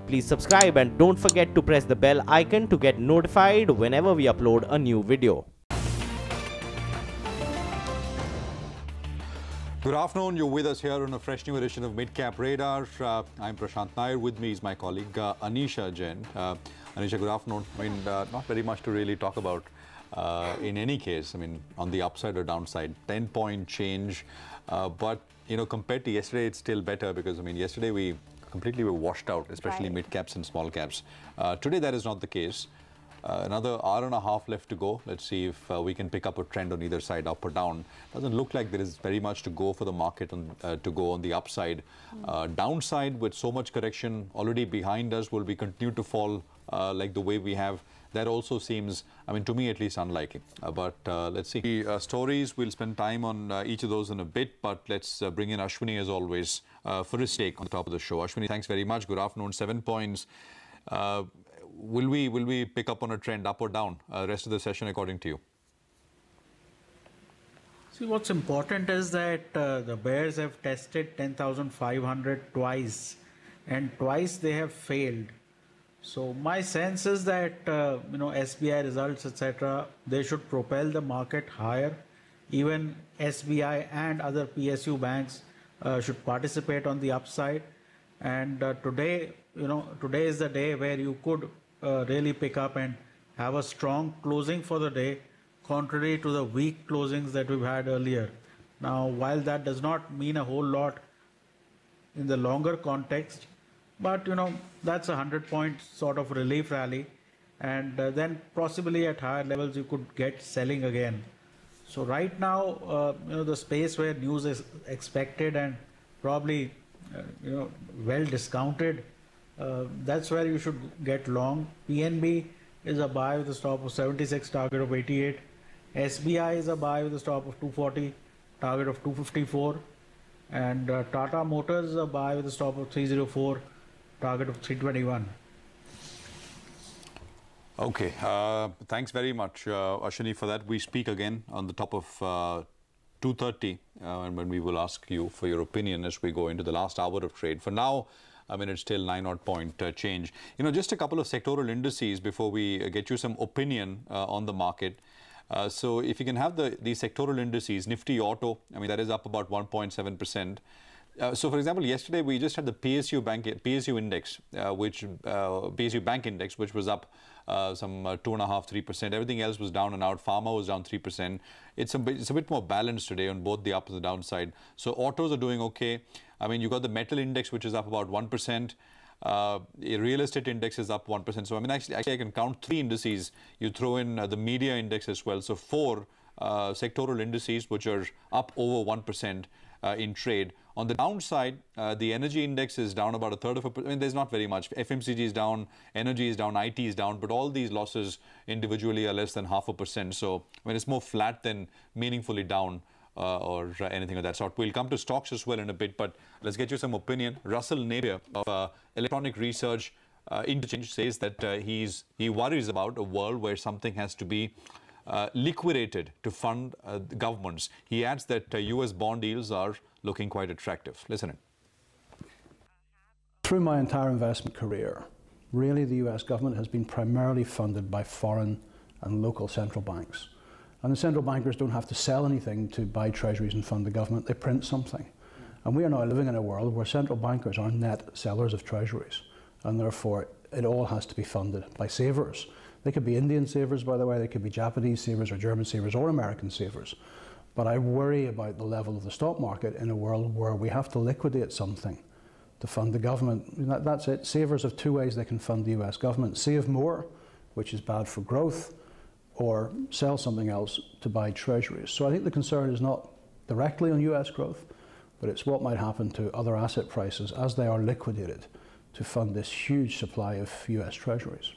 Please subscribe and don't forget to press the bell icon to get notified whenever we upload a new video. Good afternoon. You're with us here on a fresh new edition of Midcap Radar. I'm Prashant Nair. With me is my colleague Anisha Jain. Anisha, good afternoon. I mean, not very much to really talk about in any case. I mean, on the upside or downside, 10-point change. But, you know, compared to yesterday, it's still better because, I mean, yesterday we completely were washed out, especially mid-caps and small caps. Today, that is not the case. Another hour and a half left to go. Let's see if we can pick up a trend on either side, up or down. Doesn't look like there is very much to go for the market to go on the upside. Downside, with so much correction already behind us, will we continue to fall like the way we have? That also seems, I mean, to me at least, unlikely. But let's see. The stories, we'll spend time on each of those in a bit, but let's bring in Ashwani as always for his take on the top of the show. Ashwani, thanks very much. Good afternoon. 7 points. Will we pick up on a trend up or down rest of the session according to you? See, what's important is that the bears have tested 10,500 twice, and twice they have failed. So my sense is that you know, SBI results, etc., they should propel the market higher. Even SBI and other PSU banks should participate on the upside. And today, you know, today is the day where you could really pick up and have a strong closing for the day, contrary to the weak closings that we've had earlier. Now, while that does not mean a whole lot in the longer context, but you know, that's a 100-point sort of relief rally, and then possibly at higher levels you could get selling again. So right now, you know, the space where news is expected and probably you know, well discounted, that's where you should get long. PNB is a buy with a stop of 76, target of 88. SBI is a buy with a stop of 240, target of 254. And Tata Motors is a buy with a stop of 304, target of 321. Okay, thanks very much, Ashwani, for that. We speak again on the top of 2:30, and when we will ask you for your opinion as we go into the last hour of trade. For now, I mean, it's still 9-odd-point change. You know, just a couple of sectoral indices before we get you some opinion on the market. So if you can have these sectoral indices, Nifty Auto, I mean, that is up about 1.7%. So, for example, yesterday we just had the PSU index, PSU bank index, which was up some 2.5–3%. Everything else was down and out. Pharma was down 3%. It's a bit more balanced today on both the up and the downside. So autos are doing okay. I mean, you got the metal index, which is up about 1%. Real estate index is up 1%. So I mean, actually I can count 3 indices. You throw in the media index as well. So 4 sectoral indices which are up over 1% in trade. On the downside, the energy index is down about 1/3%. I mean, there's not very much. FMCG is down, energy is down, IT is down, but all these losses individually are less than 0.5%. So I mean, it's more flat than meaningfully down or anything of that sort. We'll come to stocks as well in a bit, but let's get you some opinion. Russell Napier of Electronic Research Interchange says that he worries about a world where something has to be liquidated to fund governments. He adds that US bond yields are looking quite attractive. Listen in. Through my entire investment career, really the US government has been primarily funded by foreign and local central banks. And the central bankers don't have to sell anything to buy treasuries and fund the government. They print something. And we are now living in a world where central bankers are net sellers of treasuries. And therefore, it all has to be funded by savers. They could be Indian savers, by the way. They could be Japanese savers or German savers or American savers. But I worry about the level of the stock market in a world where we have to liquidate something to fund the government. That's it. Savers have 2 ways they can fund the US government. Save more, which is bad for growth, or sell something else to buy treasuries. So I think the concern is not directly on US growth, but it's what might happen to other asset prices as they are liquidated to fund this huge supply of US treasuries.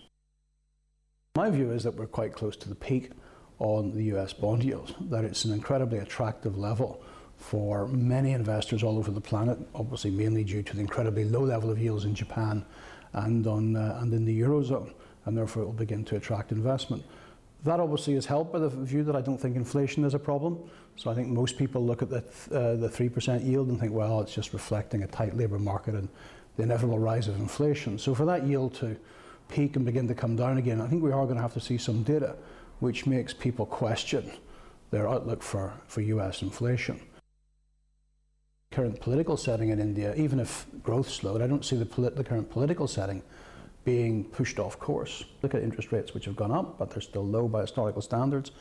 My view is that we're quite close to the peak on the US bond yield, that it's an incredibly attractive level for many investors all over the planet, obviously mainly due to the incredibly low level of yields in Japan and in the Eurozone, and therefore it will begin to attract investment. That obviously is helped by the view that I don't think inflation is a problem. So I think most people look at the 3% yield and think, well, it's just reflecting a tight labour market and the inevitable rise of inflation. So for that yield to peak and begin to come down again, I think we are going to have to see some data which makes people question their outlook for US inflation. Current political setting in India, even if growth slowed, I don't see the current political setting being pushed off course. Look at interest rates, which have gone up, but they're still low by historical standards.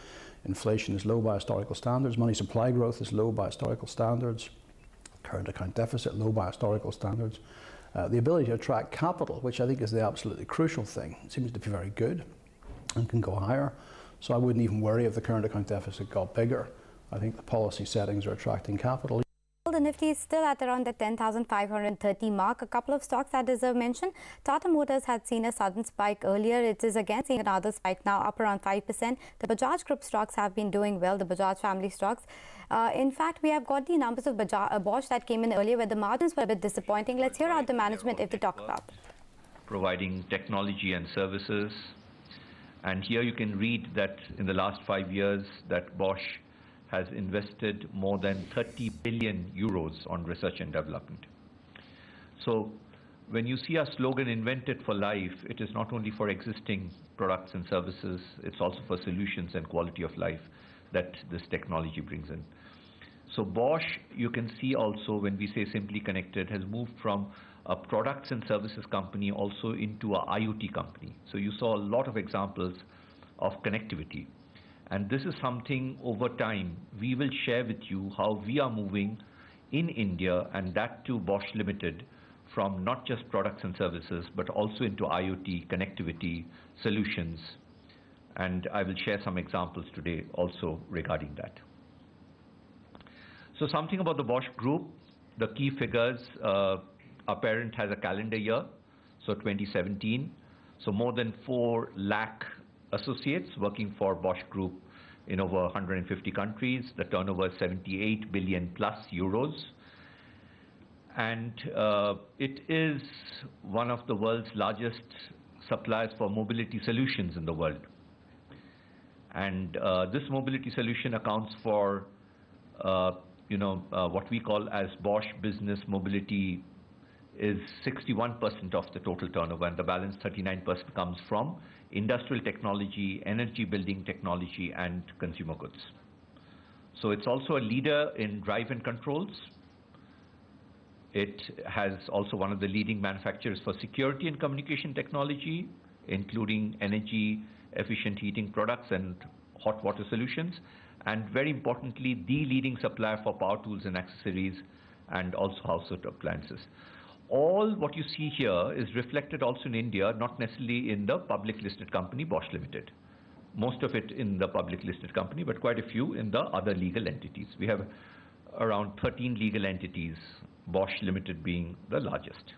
Inflation is low by historical standards. Money supply growth is low by historical standards. Current account deficit low by historical standards. The ability to attract capital, which I think is the absolutely crucial thing, seems to be very good and can go higher. So I wouldn't even worry if the current account deficit got bigger. I think the policy settings are attracting capital. The Nifty is still at around the 10,530 mark. A couple of stocks that deserve mention. Tata Motors had seen a sudden spike earlier. It is again seeing another spike now, up around 5%. The Bajaj Group stocks have been doing well, the Bajaj family stocks. In fact, we have got the numbers of Bosch that came in earlier where the margins were a bit disappointing. Let's hear out the management if they talk about it. Providing technology and services. And here you can read that in the last 5 years that Bosch has invested more than 30 billion euros on research and development. So when you see our slogan, Invented for Life, it is not only for existing products and services, it's also for solutions and quality of life that this technology brings in. So Bosch, you can see also when we say Simply Connected, has moved from a products and services company also into a IoT company. So you saw a lot of examples of connectivity. And this is something over time we will share with you how we are moving in India, and that to Bosch Limited, from not just products and services but also into IoT, connectivity, solutions. And I will share some examples today also regarding that. So something about the Bosch Group, the key figures, our parent has a calendar year, so 2017, so more than 4 lakh associates working for Bosch Group in over 150 countries. The turnover is 78 billion plus euros. And it is one of the world's largest suppliers for mobility solutions in the world. And this mobility solution accounts for, what we call as Bosch Business Mobility is 61% of the total turnover, and the balance 39% comes from industrial technology, energy building technology, and consumer goods. So it's also a leader in drive and controls. It has also one of the leading manufacturers for security and communication technology, including energy efficient heating products and hot water solutions, and very importantly, the leading supplier for power tools and accessories and also household appliances. All what you see here is reflected also in India, not necessarily in the public listed company Bosch Limited. Most of it in the public listed company, but quite a few in the other legal entities. We have around 13 legal entities, Bosch Limited being the largest.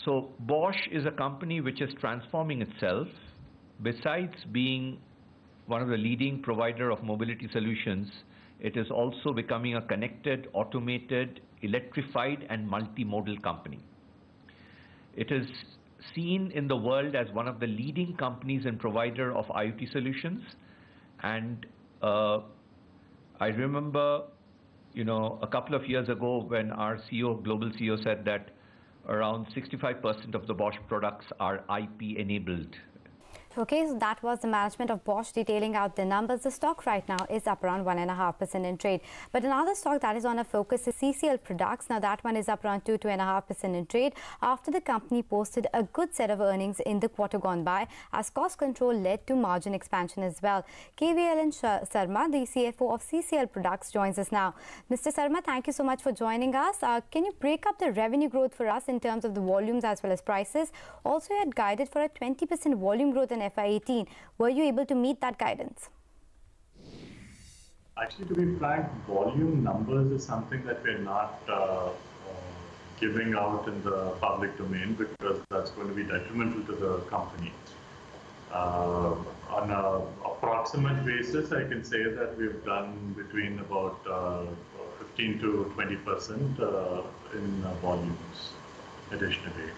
So Bosch is a company which is transforming itself. Besides being one of the leading provider of mobility solutions, it is also becoming a connected, automated, electrified and multimodal company. It is seen in the world as one of the leading companies and provider of IoT solutions. And I remember, a couple of years ago when our CEO, global CEO, said that around 65% of the Bosch products are IP enabled. Okay, so that was the management of Bosch detailing out the numbers. The stock right now is up around 1.5% in trade. But another stock that is on a focus is CCL Products. Now that one is up around 2.5% in trade after the company posted a good set of earnings in the quarter gone by, as cost control led to margin expansion as well. KVLN Sarma, the CFO of CCL Products, joins us now. Mr. Sarma, thank you so much for joining us. Can you break up the revenue growth for us in terms of the volumes as well as prices? Also, you had guided for a 20% volume growth in FY18. Were you able to meet that guidance? Actually, to be frank, volume numbers is something that we're not giving out in the public domain because that's going to be detrimental to the company. On an approximate basis, I can say that we've done between about 15 to 20% in volumes additionally.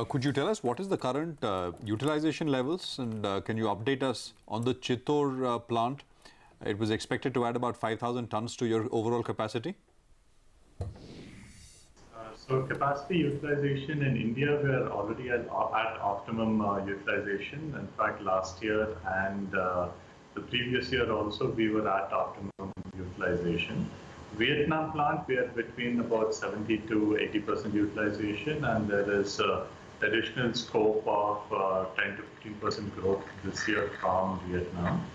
Could you tell us what is the current utilization levels, and can you update us on the Chittor plant? It was expected to add about 5,000 tons to your overall capacity. So capacity utilization in India, we are already at optimum utilization. In fact, last year and the previous year also, we were at optimum utilization. Vietnam plant, we are between about 70 to 80% utilization, and there is additional scope of 10 to 15% growth this year from Vietnam.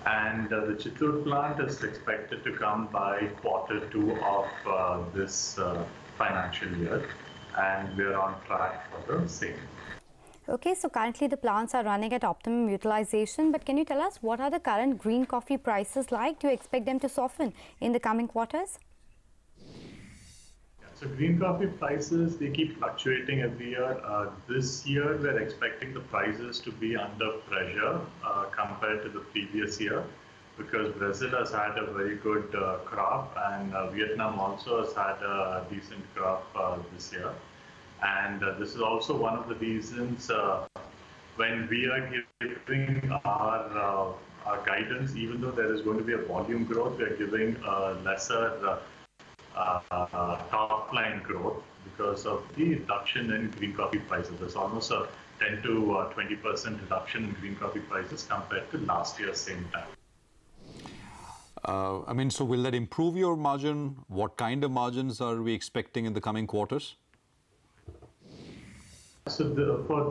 And the Chittoor plant is expected to come by Q2 of this financial year, and we are on track for the same. Okay, so currently the plants are running at optimum utilization, but can you tell us what are the current green coffee prices like? Do you expect them to soften in the coming quarters? So green coffee prices, they keep fluctuating every year. This year, we're expecting the prices to be under pressure compared to the previous year, because Brazil has had a very good crop, and Vietnam also has had a decent crop this year. And this is also one of the reasons when we are giving our guidance, even though there is going to be a volume growth, we are giving lesser top line growth because of the reduction in green coffee prices. There's almost a 10 to 20% reduction in green coffee prices compared to last year same time. So will that improve your margin? What kind of margins are we expecting in the coming quarters? So for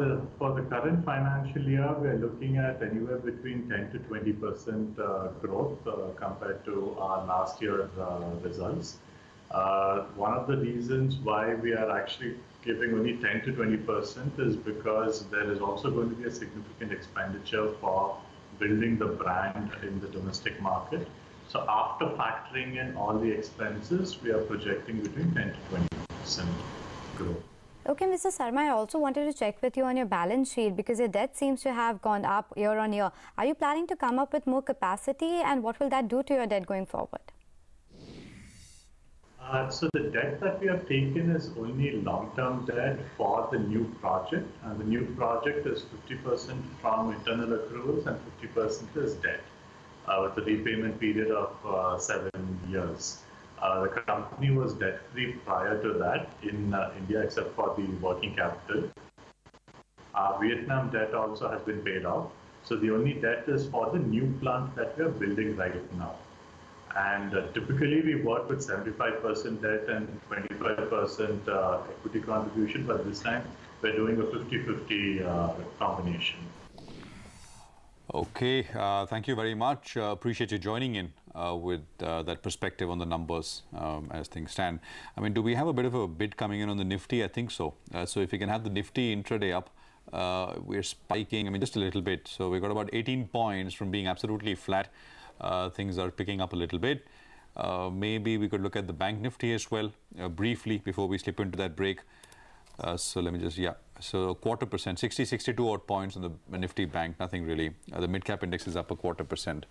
the current financial year, we are looking at anywhere between 10 to 20% growth compared to our last year's results. One of the reasons why we are actually giving only 10 to 20% is because there is also going to be a significant expenditure for building the brand in the domestic market. So after factoring in all the expenses, we are projecting between 10 to 20% growth. Okay, Mr. Sarma, I also wanted to check with you on your balance sheet because your debt seems to have gone up year on year. Are you planning to come up with more capacity, and what will that do to your debt going forward? So the debt that we have taken is only long-term debt for the new project, and the new project is 50% from internal accruals and 50% is debt, with a repayment period of 7 years. The company was debt-free prior to that in India, except for the working capital. Vietnam debt also has been paid off. So the only debt is for the new plant that we are building right now. And typically we work with 75% debt and 25% equity contribution, but this time we're doing a 50-50 combination. Okay, thank you very much. Appreciate you joining in with that perspective on the numbers as things stand. I mean, do we have a bit of a bid coming in on the Nifty? I think so. So if you can have the Nifty intraday up, we're spiking, I mean, just a little bit. So we've got about 18 points from being absolutely flat. Things are picking up a little bit. Maybe we could look at the Bank Nifty as well, briefly, before we slip into that break. So let me just, so 0.25%, 60, 62 odd points on the Nifty Bank, nothing really. The Midcap index is up a 0.25%.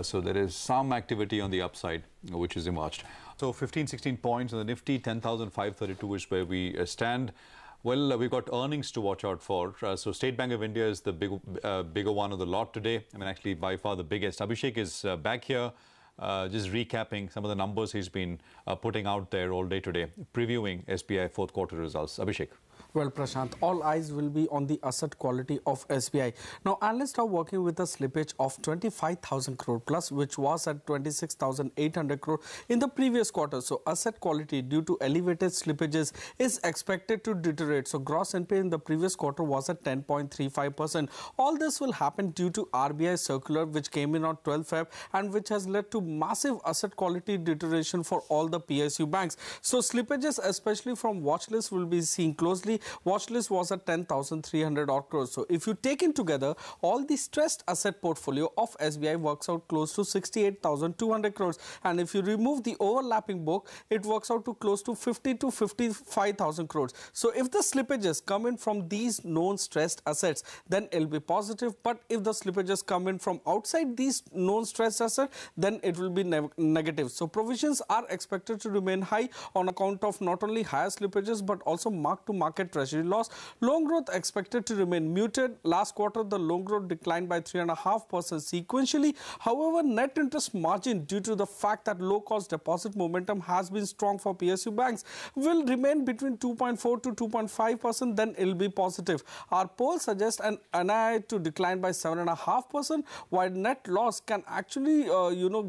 So there is some activity on the upside, which has emerged. So 15, 16 points on the Nifty, 10,532 is where we stand. Well, we've got earnings to watch out for. So State Bank of India is the bigger one of the lot today. I mean, actually, by far the biggest. Abhishek is back here, just recapping some of the numbers he's been putting out there all day today, previewing SBI fourth quarter results. Abhishek. Well, Prashant, all eyes will be on the asset quality of SBI. Now, analysts are working with a slippage of 25,000 crore plus, which was at 26,800 crore in the previous quarter. So, asset quality due to elevated slippages is expected to deteriorate. So, gross NPA in the previous quarter was at 10.35%. All this will happen due to RBI circular, which came in on 12 Feb and which has led to massive asset quality deterioration for all the PSU banks. So, slippages, especially from watch list, will be seen closely. Watch list was at 10,300 odd crores. So if you take in together, all the stressed asset portfolio of SBI works out close to 68,200 crores. And if you remove the overlapping book, it works out to close to 50 to 55,000 crores. So if the slippages come in from these known stressed assets, then it'll be positive. But if the slippages come in from outside these known stressed assets, then it will be negative. So provisions are expected to remain high on account of not only higher slippages, but also mark-to-market market treasury loss. Loan growth expected to remain muted. Last quarter, the loan growth declined by 3.5% sequentially. However, net interest margin, due to the fact that low-cost deposit momentum has been strong for PSU banks, will remain between 2.4 to 2.5%, then it will be positive. Our poll suggests an NII to decline by 7.5%, while net loss can actually,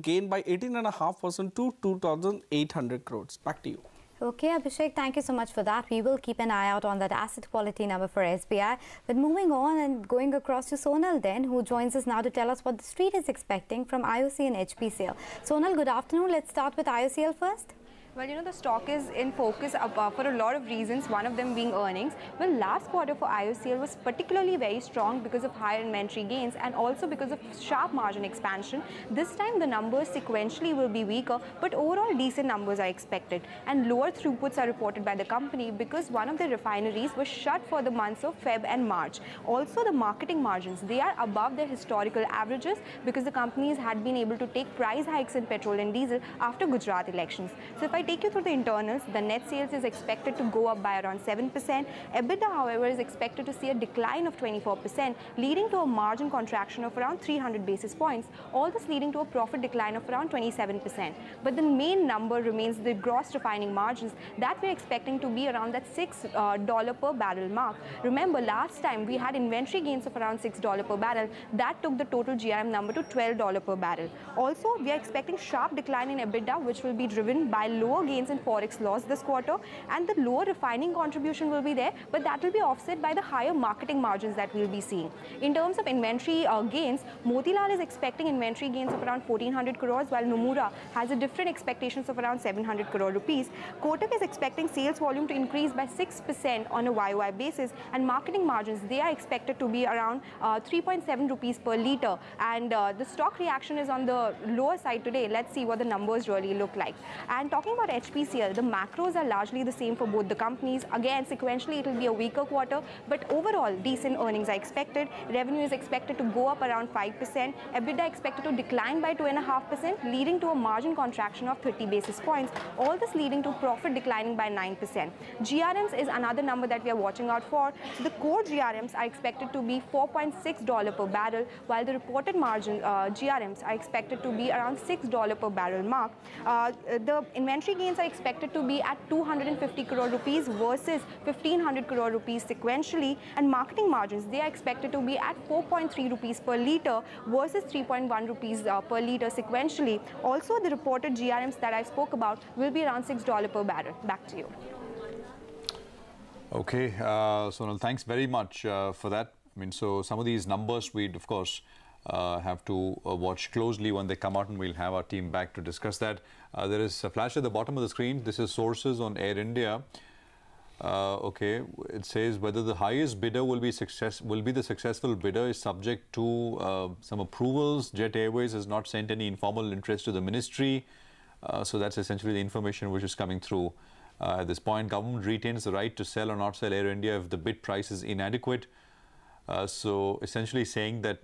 gain by 18.5% to 2,800 crores. Back to you. Okay, Abhishek, thank you so much for that. We will keep an eye out on that asset quality number for SBI. But moving on and going across to Sonal then, who joins us now to tell us what the street is expecting from IOC and HPCL. Sonal, good afternoon. Let's start with IOCL first. Well, the stock is in focus for a lot of reasons, one of them being earnings. Well, last quarter for IOCL was particularly very strong because of higher inventory gains and also because of sharp margin expansion. This time the numbers sequentially will be weaker, but overall decent numbers are expected. And lower throughputs are reported by the company because one of the refineries was shut for the months of Feb and March. Also, the marketing margins, they are above their historical averages because the companies had been able to take price hikes in petrol and diesel after Gujarat elections. So if I take you through the internals, the net sales is expected to go up by around 7%. EBITDA, however, is expected to see a decline of 24%, leading to a margin contraction of around 300 basis points, all this leading to a profit decline of around 27%. But the main number remains the gross refining margins that we're expecting to be around that $6 per barrel mark. Remember, last time we had inventory gains of around $6 per barrel. That took the total GRM number to $12 per barrel. Also, we are expecting sharp decline in EBITDA, which will be driven by lower gains in forex loss this quarter, and the lower refining contribution will be there, but that will be offset by the higher marketing margins that we'll be seeing. In terms of inventory gains, Motilal is expecting inventory gains of around 1400 crores, while Nomura has a different expectations of around 700 crore rupees. Kotak is expecting sales volume to increase by 6% on a YOY basis, and marketing margins, they are expected to be around 3.7 rupees per litre, and the stock reaction is on the lower side today. Let's see what the numbers really look like. And talking about HPCL, the macros are largely the same for both the companies. Again, sequentially, it will be a weaker quarter, but overall, decent earnings are expected. Revenue is expected to go up around 5%. EBITDA expected to decline by 2.5%, leading to a margin contraction of 30 basis points. All this leading to profit declining by 9%. GRMs is another number that we are watching out for. So the core GRMs are expected to be $4.6 per barrel, while the reported margin GRMs are expected to be around $6 per barrel mark. The inventory gains are expected to be at 250 crore rupees versus 1500 crore rupees sequentially, and marketing margins, they are expected to be at 4.3 rupees per litre versus 3.1 rupees per litre sequentially. Also, the reported GRMs that I spoke about will be around $6 per barrel. Back to you. Okay, Sonal, thanks very much for that. I mean, so some of these numbers we'd, of course, have to watch closely when they come out, and we'll have our team back to discuss that. There is a flash at the bottom of the screen. This is sources on Air India. Okay, it says whether the highest bidder will be the successful bidder is subject to some approvals. Jet Airways has not sent any informal interest to the ministry. So that's essentially the information which is coming through at this point. Government retains the right to sell or not sell Air India if the bid price is inadequate. So essentially saying that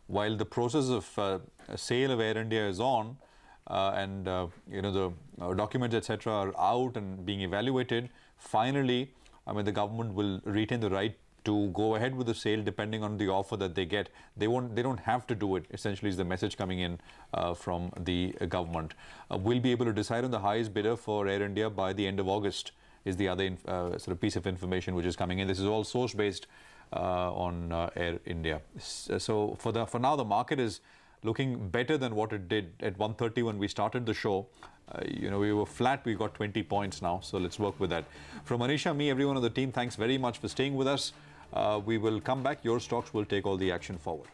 while the process of sale of Air India is on, and the documents etc. are out and being evaluated, finally, I mean, the government will retain the right to go ahead with the sale depending on the offer that they get. They don't have to do it, essentially, is the message coming in from the government. We'll be able to decide on the highest bidder for Air India by the end of August, is the other sort of piece of information which is coming in. This is all source based on Air India. So for now, the market is looking better than what it did at 1:30 when we started the show. We were flat. We got 20 points now, so let's work with that. From Anisha, me, everyone on the team, thanks very much for staying with us. We will come back. Your stocks will take all the action forward.